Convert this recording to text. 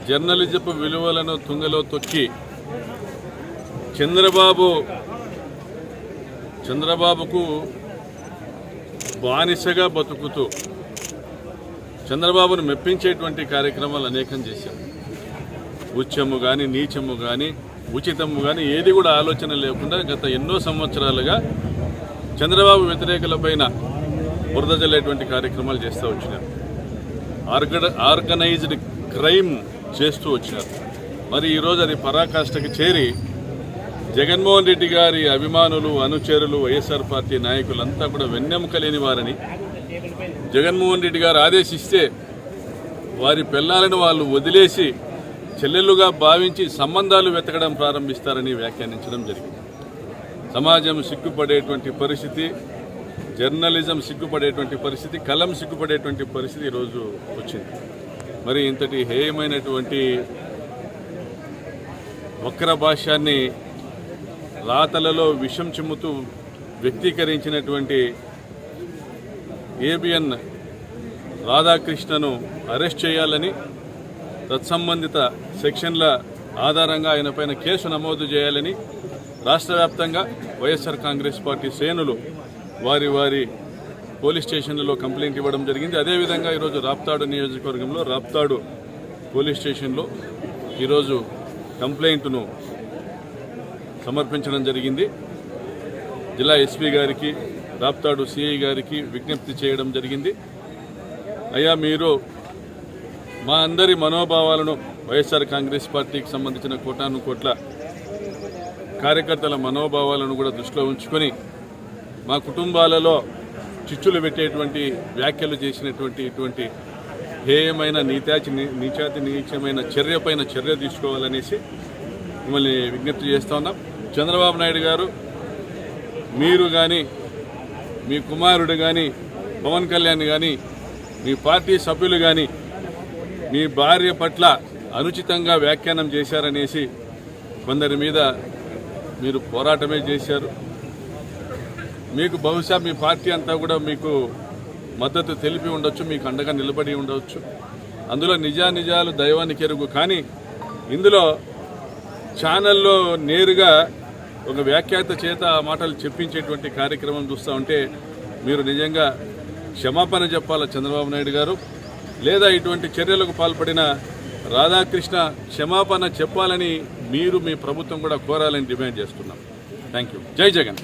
జర్నలిజపు విలువలను తుంగలో తొక్కి చంద్రబాబుకు బానిసగా బతుకుతూ చంద్రబాబును మెప్పించేటువంటి కార్యక్రమాలు అనేకం చేశారు. ఉచ్చము కానీ, నీచము కానీ, ఉచితము కానీ ఏది కూడా ఆలోచన లేకుండా గత ఎన్నో సంవత్సరాలుగా చంద్రబాబు వ్యతిరేకులపైన బురద జల్లేటువంటి కార్యక్రమాలు చేస్తూ వచ్చినారు. ఆర్గనైజ్డ్ క్రైమ్ చేస్తూ వచ్చినారు. మరి ఈరోజు అది పరాకాష్ఠకి చేరి జగన్మోహన్ రెడ్డి గారి అభిమానులు, అనుచరులు, వైఎస్ఆర్ పార్టీ నాయకులంతా కూడా వెన్నెముక లేని వారని, జగన్మోహన్ రెడ్డి గారు ఆదేశిస్తే వారి పిల్లలను వాళ్ళు వదిలేసి చెల్లెలుగా భావించి సంబంధాలు వెతకడం ప్రారంభిస్తారని వ్యాఖ్యానించడం జరిగింది. సమాజం సిగ్గుపడేటువంటి పరిస్థితి, జర్నలిజం సిగ్గుపడేటువంటి పరిస్థితి, కలం సిగ్గుపడేటువంటి పరిస్థితి ఈరోజు వచ్చింది. మరి ఇంతటి హేయమైనటువంటి వక్ర భాష్యాన్ని రాతలలో విషం చిమ్ముతూ వ్యక్తీకరించినటువంటి ఏబిఎన్ రాధాకృష్ణను అరెస్ట్ చేయాలని, తత్సంబంధిత సెక్షన్ల ఆధారంగా ఆయన పైన కేసు నమోదు చేయాలని రాష్ట్ర వ్యాప్తంగా వైఎస్ఆర్ కాంగ్రెస్ పార్టీ శ్రేణులు వారి పోలీస్ స్టేషన్లలో కంప్లైంట్ ఇవ్వడం జరిగింది. అదేవిధంగా ఈరోజు రాప్తాడు నియోజకవర్గంలో రాప్తాడు పోలీస్ స్టేషన్లో ఈరోజు కంప్లైంట్ను సమర్పించడం జరిగింది. జిల్లా ఎస్పీ గారికి, రాప్తాడు సిఐ గారికి విజ్ఞప్తి చేయడం జరిగింది. అయ్యా, మీరు మా అందరి మనోభావాలను, వైఎస్ఆర్ కాంగ్రెస్ పార్టీకి సంబంధించిన కోటాను కోట్ల కార్యకర్తల మనోభావాలను కూడా దృష్టిలో ఉంచుకొని మా కుటుంబాలలో చిచ్చులు పెట్టేటువంటి వ్యాఖ్యలు చేసినటువంటి ఇటువంటి హేయమైన నీచమైన చర్యపైన చర్య తీసుకోవాలనేసి మిమ్మల్ని విజ్ఞప్తి చేస్తూ ఉన్నాం. చంద్రబాబు నాయుడు గారు, మీరు కానీ, మీ కుమారుడు కానీ, పవన్ కళ్యాణ్ కానీ, మీ పార్టీ సభ్యులు కానీ మీ భార్య పట్ల అనుచితంగా వ్యాఖ్యానం చేశారనేసి కొందరి మీద మీరు పోరాటమే చేశారు. మీకు బహుశా మీ పార్టీ అంతా కూడా మీకు మద్దతు తెలిపి ఉండొచ్చు, మీకు అండగా నిలబడి ఉండవచ్చు. అందులో నిజాలు దైవానికి ఎరుగు. కానీ ఇందులో ఛానల్లో నేరుగా ఒక వ్యాఖ్యాత చేత ఆ మాటలు చెప్పించేటువంటి కార్యక్రమం చూస్తూ ఉంటే మీరు నిజంగా క్షమాపణ చెప్పాలా చంద్రబాబు నాయుడు గారు, లేదా ఇటువంటి చర్యలకు పాల్పడిన రాధాకృష్ణ క్షమాపణ చెప్పాలని మీరు, మీ ప్రభుత్వం కూడా కోరాలని డిమాండ్ చేస్తున్నాం. Thank you. జై జగన్.